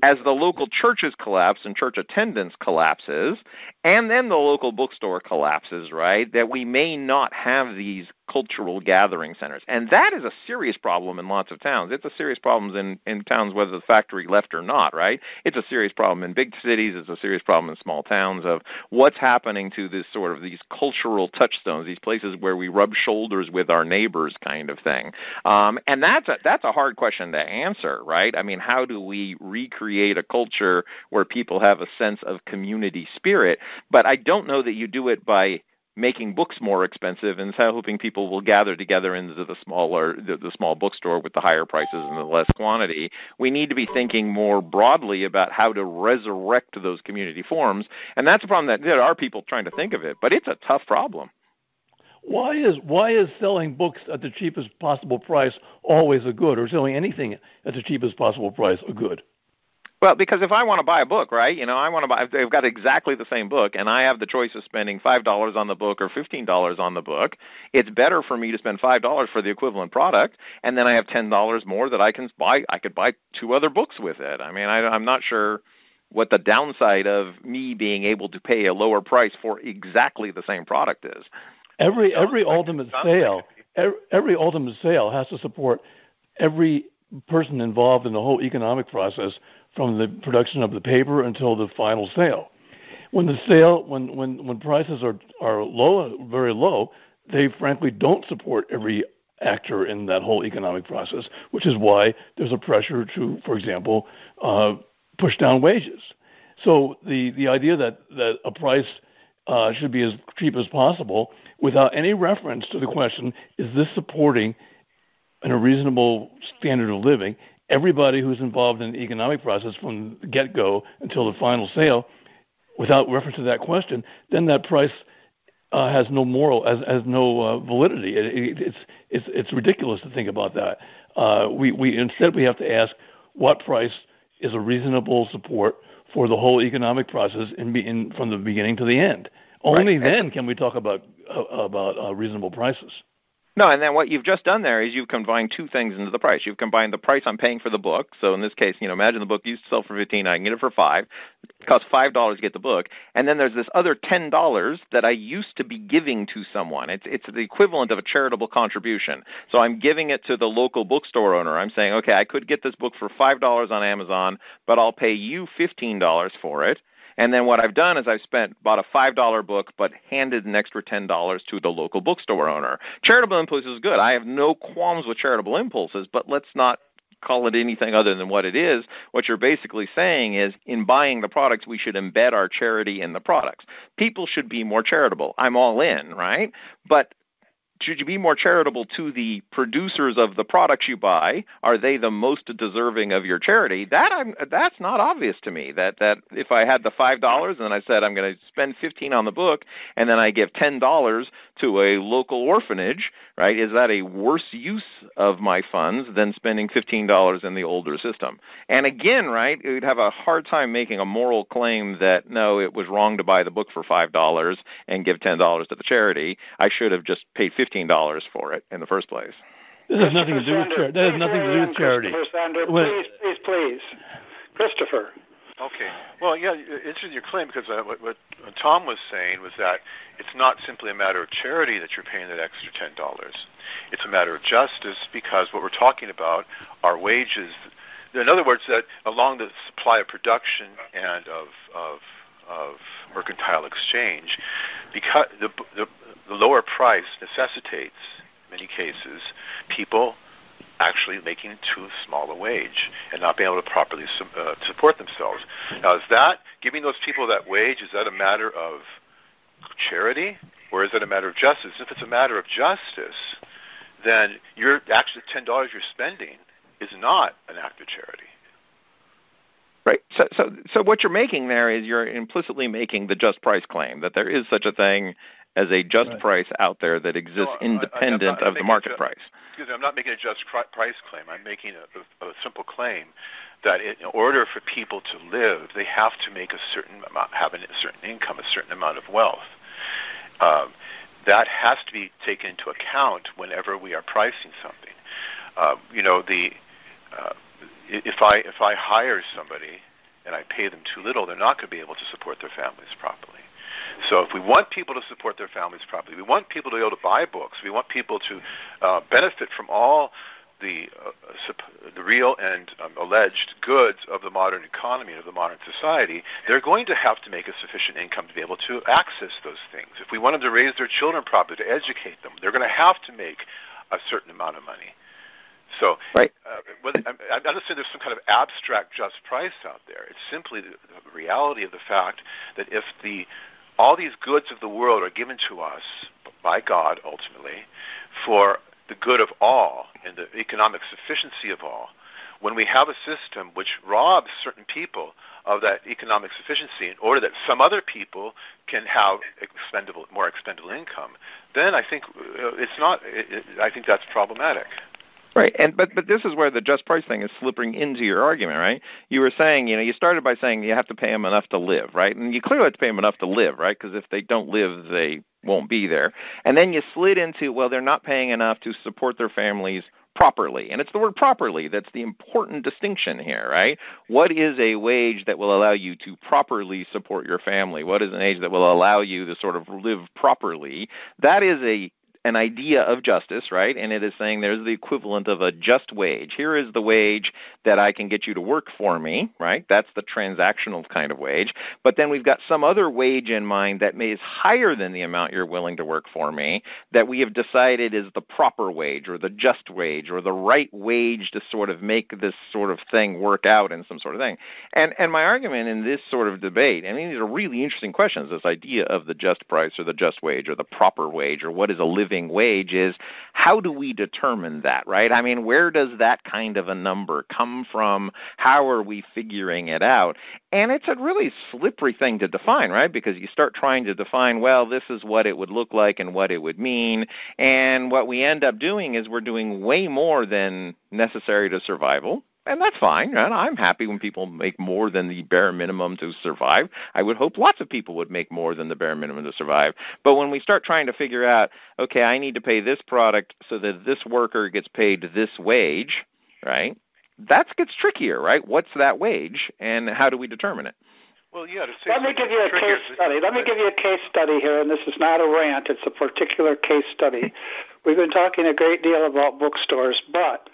As the local churches collapse and church attendance collapses, and then the local bookstore collapses, right, that we may not have these cultural gathering centers. And that is a serious problem in lots of towns. It's a serious problem in towns whether the factory left or not, right? It's a serious problem in big cities. It's a serious problem in small towns of what's happening to this sort of these cultural touchstones, these places where we rub shoulders with our neighbors kind of thing. And that's a hard question to answer, right? I mean, how do we recreate a culture where people have a sense of community spirit? But I don't know that you do it by making books more expensive and hoping people will gather together into the small bookstore with the higher prices and the less quantity. We need to be thinking more broadly about how to resurrect those community forms, and that's a problem that there are people trying to think of it, but it's a tough problem. Why is selling books at the cheapest possible price always a good, or selling anything at the cheapest possible price a good? Well, because if I want to buy a book, right, they've got exactly the same book, and I have the choice of spending $5 on the book or $15 on the book, it's better for me to spend $5 for the equivalent product, and then I have $10 more that I can buy. I could buy 2 other books with it. I mean, I'm not sure what the downside of me being able to pay a lower price for exactly the same product is. Every ultimate sale has to support every person involved in the whole economic process, from the production of the paper until the final sale. When prices are low, very low, they frankly don't support every actor in that whole economic process, which is why there's a pressure to, for example, push down wages. So the idea that a price should be as cheap as possible without any reference to the question, is this supporting in a reasonable standard of living everybody who's involved in the economic process from the get-go until the final sale, without reference to that question, then that price has no validity. It's ridiculous to think about that. Instead we have to ask what price is a reasonable support for the whole economic process from the beginning to the end. Only then can we talk about reasonable prices. No, and then what you've just done there is you've combined 2 things into the price. You've combined the price I'm paying for the book. So in this case, imagine the book used to sell for $15, I can get it for $5. It costs $5 to get the book. And then there's this other $10 that I used to be giving to someone. It's the equivalent of a charitable contribution. So I'm giving it to the local bookstore owner. I'm saying, okay, I could get this book for $5 on Amazon, but I'll pay you $15 for it. And then what I've done is I've bought a $5 book, but handed an extra $10 to the local bookstore owner. Charitable impulse is good. I have no qualms with charitable impulses, but let's not call it anything other than what it is. What you're basically saying is in buying the products, we should embed our charity in the products. People should be more charitable. I'm all in, right? But should you be more charitable to the producers of the products you buy? Are they the most deserving of your charity? That's not obvious to me. That if I had the $5 and I said I'm going to spend $15 on the book and then I give $10 to a local orphanage, right? Is that a worse use of my funds than spending $15 in the older system? And again, right, we'd have a hard time making a moral claim that no, it was wrong to buy the book for $5 and give $10 to the charity. I should have just paid $15 $15 for it in the first place. This has nothing to do with charity. That has nothing to do with charity. Please. Christopher. Okay. Well, yeah, interesting your claim, because what Tom was saying was that it's not simply a matter of charity that you're paying that extra $10. It's a matter of justice, because what we're talking about are wages. In other words, that along the supply of production and of mercantile exchange, because the lower price necessitates, in many cases, people actually making too small a wage and not being able to properly support themselves. Now, is that, giving those people that wage, is that a matter of charity, or is it a matter of justice? If it's a matter of justice, then you're actually $10 you're spending is not an act of charity. Right. So what you're making there is you're implicitly making the just price claim, that there is such a thing as a just price out there that exists independent of the market price. Excuse me, I'm not making a just price claim. I'm making a simple claim that in order for people to live, they have to make a certain amount, have a certain income, a certain amount of wealth. That has to be taken into account whenever we are pricing something. If I hire somebody and I pay them too little, they're not going to be able to support their families properly. So if we want people to support their families properly, we want people to be able to buy books, we want people to benefit from all the real and alleged goods of the modern economy and of the modern society, they're going to have to make a sufficient income to be able to access those things. If we want them to raise their children properly, to educate them, they're going to have to make a certain amount of money. So right. I'm not saying there's some kind of abstract just price out there. It's simply the reality of the fact that if all these goods of the world are given to us by God ultimately for the good of all and the economic sufficiency of all, when we have a system which robs certain people of that economic sufficiency in order that some other people can have more expendable income, then I think I think that's problematic. Right, but this is where the just price thing is slipping into your argument, right? You were saying, you started by saying you have to pay them enough to live, right? And you clearly have to pay them enough to live, right? Because if they don't live, they won't be there. And then you slid into, well, they're not paying enough to support their families properly. And it's the word properly that's the important distinction here, right? What is a wage that will allow you to properly support your family? What is an wage that will allow you to sort of live properly? That is an idea of justice, right? And it is saying there's the equivalent of a just wage. Here is the wage that I can get you to work for me, right? That's the transactional kind of wage. But then we've got some other wage in mind that is higher than the amount you're willing to work for me that we have decided is the proper wage or the just wage or the right wage to sort of make this sort of thing work out in some sort of thing. And my argument in this sort of debate, I mean, these are really interesting questions, this idea of the just price or the just wage or the proper wage or what is a living wage is, how do we determine that, right? I mean, where does that kind of a number come from? How are we figuring it out? And it's a really slippery thing to define, right? Because you start trying to define, well, this is what it would look like and what it would mean. And what we end up doing is we're doing way more than necessary to survival. And that's fine. And I'm happy when people make more than the bare minimum to survive. I would hope lots of people would make more than the bare minimum to survive. But when we start trying to figure out, okay, I need to pay this product so that this worker gets paid this wage, right? That gets trickier, right? What's that wage, and how do we determine it? Well, yeah. Let me give you a case study. Let me give you a case study here, and this is not a rant. It's a particular case study. We've been talking a great deal about bookstores, but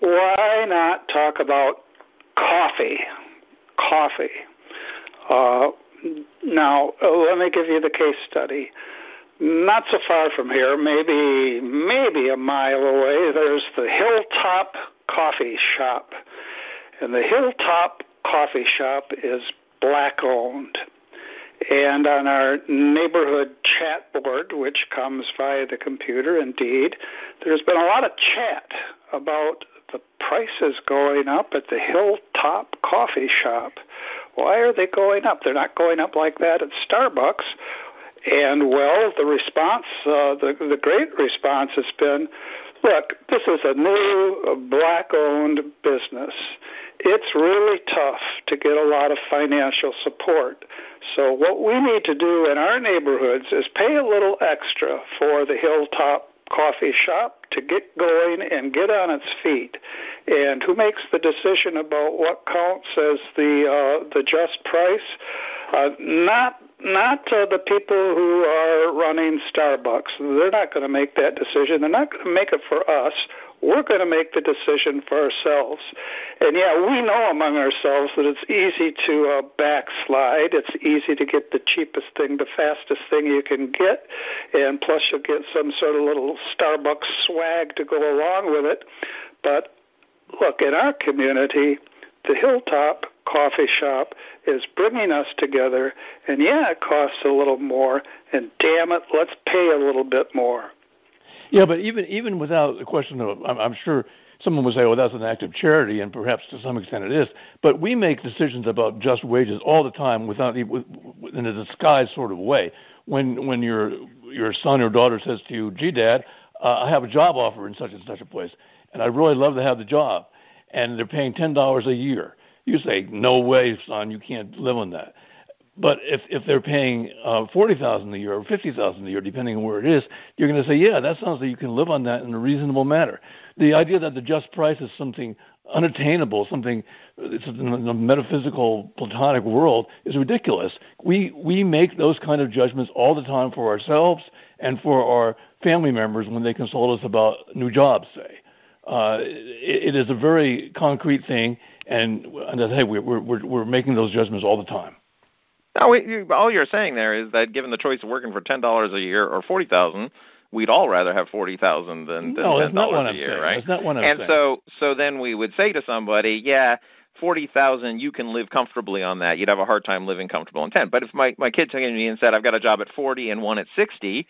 why not talk about coffee? Now, let me give you the case study. Not so far from here, maybe a mile away, there's the Hilltop Coffee Shop. And the Hilltop Coffee Shop is Black-owned. And on our neighborhood chat board, which comes via the computer, indeed, there's been a lot of chat about the prices going up at the Hilltop Coffee Shop. Why are they going up? They're not going up like that at Starbucks. And, well, the response, the great response has been, Look, this is a new black-owned business. It's really tough to get a lot of financial support. So what we need to do in our neighborhoods is pay a little extra for the Hilltop Coffee Shop to get going and get on its feet. And who makes the decision about what counts as the just price? Not the people who are running Starbucks. They're not going to make that decision. They're not going to make it for us. We're going to make the decision for ourselves. And, yeah, we know among ourselves that it's easy to backslide. It's easy to get the cheapest thing, the fastest thing you can get, and plus you'll get some sort of little Starbucks swag to go along with it. But, look, in our community, the Hilltop Coffee Shop is bringing us together, and, yeah, it costs a little more, and, damn it, let's pay a little bit more. Yeah, but even without the question of, I'm sure someone would say, well, that's an act of charity, and perhaps to some extent it is. But we make decisions about just wages all the time in a disguised sort of way. When your son or daughter says to you, gee, Dad, I have a job offer in such and such a place, and I'd really love to have the job, and they're paying $10 a year. You say, no way, son, you can't live on that. But if they're paying $40,000 a year or $50,000 a year, depending on where it is, you're going to say, yeah, that sounds like you can live on that in a reasonable manner. The idea that the just price is something unattainable, something it's in a metaphysical, platonic world, is ridiculous. We make those kind of judgments all the time for ourselves and for our family members when they consult us about new jobs, say. It is a very concrete thing, and hey, we're making those judgments all the time. No, all you're saying there is that given the choice of working for $10 a year or $40,000, we'd all rather have $40,000 than $10 a year, right? That's not what I'm saying. And so then we would say to somebody, yeah, $40,000, you can live comfortably on that. You'd have a hard time living comfortable on 10. But if my kid came to me and said, I've got a job at 40 and one at 60,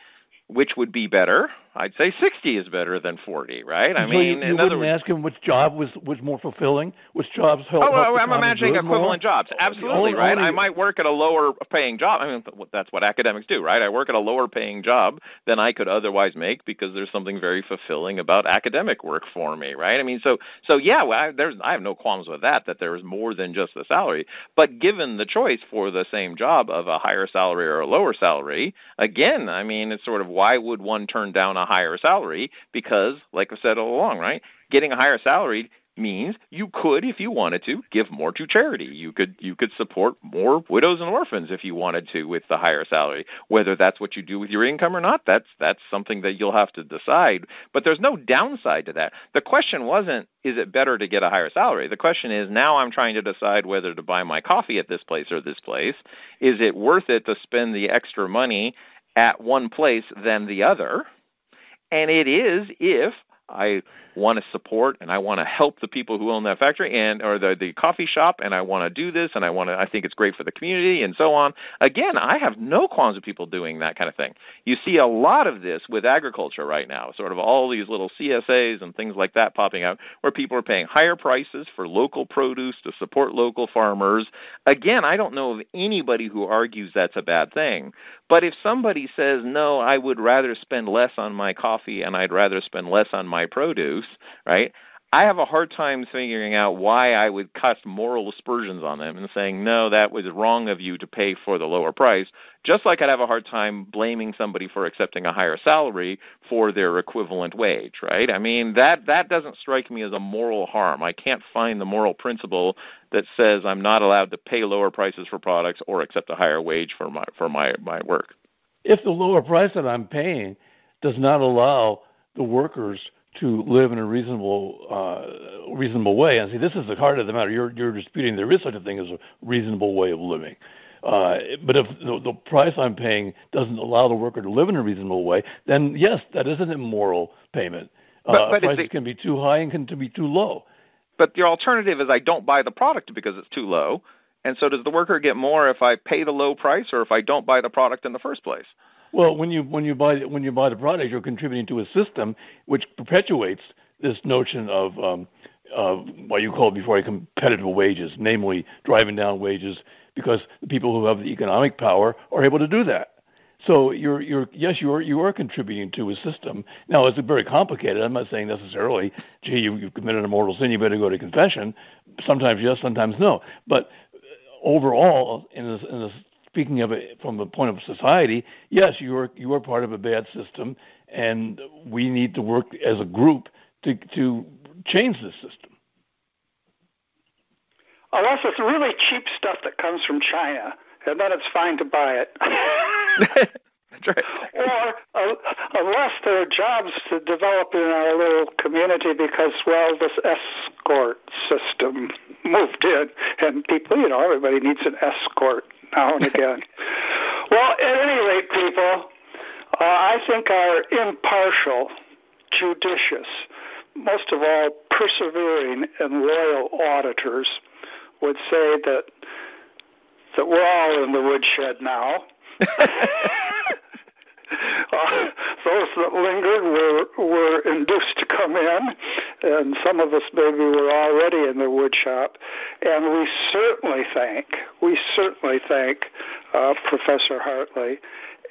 which would be better? I'd say 60 is better than 40, right? I mean, you wouldn't ask him which job was more fulfilling, which jobs helped. I'm imagining equivalent jobs. Absolutely, right? I might work at a lower paying job. I mean, that's what academics do, right? I work at a lower paying job than I could otherwise make because there's something very fulfilling about academic work for me, right? I mean, so yeah, I have no qualms with that there is more than just the salary. But given the choice for the same job of a higher salary or a lower salary, again, I mean, it's sort of why would one turn down a higher salary? Because, like I said all along, right, getting a higher salary means you could, if you wanted to, give more to charity. You could support more widows and orphans if you wanted to with the higher salary. Whether that's what you do with your income or not, that's something that you'll have to decide. But there's no downside to that. The question wasn't, is it better to get a higher salary? The question is, now I'm trying to decide whether to buy my coffee at this place or this place. Is it worth it to spend the extra money at one place than the other? And it is if I want to support and I want to help the people who own that factory or the coffee shop, and I want to do this, and I think it's great for the community and so on. Again, I have no qualms with people doing that kind of thing. You see a lot of this with agriculture right now, sort of all these little CSAs and things like that popping out where people are paying higher prices for local produce to support local farmers. Again, I don't know of anybody who argues that's a bad thing. But if somebody says, no, I would rather spend less on my coffee and I'd rather spend less on my produce, right, I have a hard time figuring out why I would cast moral aspersions on them and saying, no, that was wrong of you to pay for the lower price, just like I'd have a hard time blaming somebody for accepting a higher salary for their equivalent wage, right? I mean, that doesn't strike me as a moral harm. I can't find the moral principle that says I'm not allowed to pay lower prices for products or accept a higher wage for my work. If the lower price that I'm paying does not allow the workers to live in a reasonable way, and see, this is the heart of the matter. You're disputing there is such a thing as a reasonable way of living. But if the price I'm paying doesn't allow the worker to live in a reasonable way, then yes, that is an immoral payment. But prices can be too high and can be too low. But your alternative is I don't buy the product because it's too low. And so does the worker get more if I pay the low price or if I don't buy the product in the first place? Well, when you buy the product, you're contributing to a system which perpetuates this notion of what you called before competitive wages, namely driving down wages because the people who have the economic power are able to do that. So you are contributing to a system. Now, it's very complicated. I'm not saying necessarily, gee, you've committed a mortal sin, you better go to confession. Sometimes yes, sometimes no. But overall, speaking of it from the point of society, yes, you are part of a bad system, and we need to work as a group to change this system. Unless it's really cheap stuff that comes from China, and then it's fine to buy it. That's right. Or unless there are jobs to develop in our little community because, well, this escort system moved in, and people, everybody needs an escort now and again. Well, at any rate, people, I think our impartial, judicious, most of all persevering and loyal auditors would say that we're all in the woodshed now. Those that lingered were induced to come in, and some of us maybe were already in the wood shop. And we certainly thank Professor Hartley,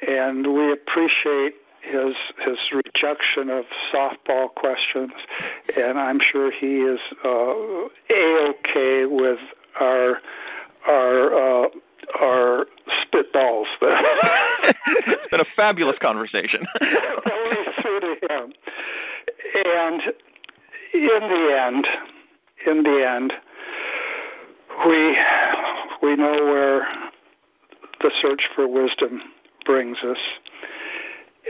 and we appreciate his rejection of softball questions, and I'm sure he is A-OK with our spitballs. It's been a fabulous conversation. Only through to him. And in the end, we know where the search for wisdom brings us.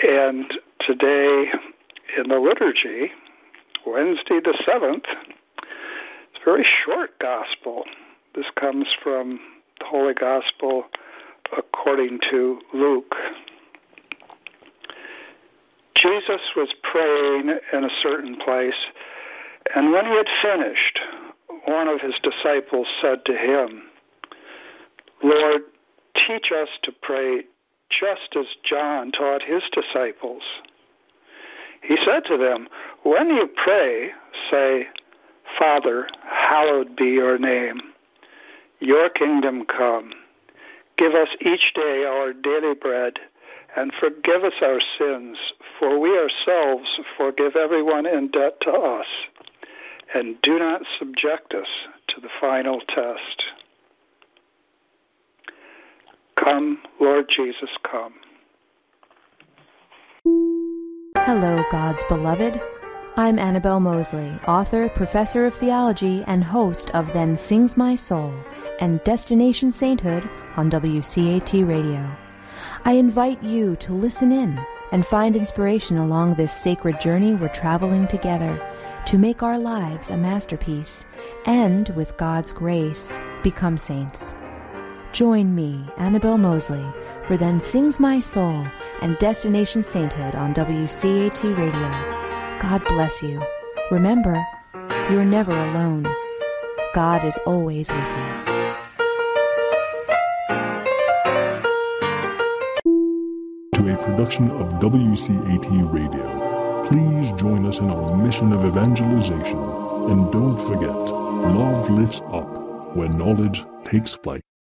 And today in the liturgy, Wednesday the 7th, it's a very short gospel. This comes from the Holy Gospel according to Luke. Jesus was praying in a certain place, and when he had finished, one of his disciples said to him, "Lord, teach us to pray just as John taught his disciples." He said to them, "When you pray, say, 'Father, hallowed be your name. Your kingdom come. Give us each day our daily bread, and forgive us our sins, for we ourselves forgive everyone in debt to us. And do not subject us to the final test.'" Come, Lord Jesus, come. Hello, God's beloved. I'm Annabelle Mosley, author, professor of theology, and host of Then Sings My Soul and Destination Sainthood on WCAT Radio. I invite you to listen in and find inspiration along this sacred journey we're traveling together to make our lives a masterpiece and, with God's grace, become saints. Join me, Annabelle Mosley, for Then Sings My Soul and Destination Sainthood on WCAT Radio. God bless you. Remember, you're never alone. God is always with you. To a production of WCAT Radio, please join us in our mission of evangelization. And don't forget, love lifts up when knowledge takes flight.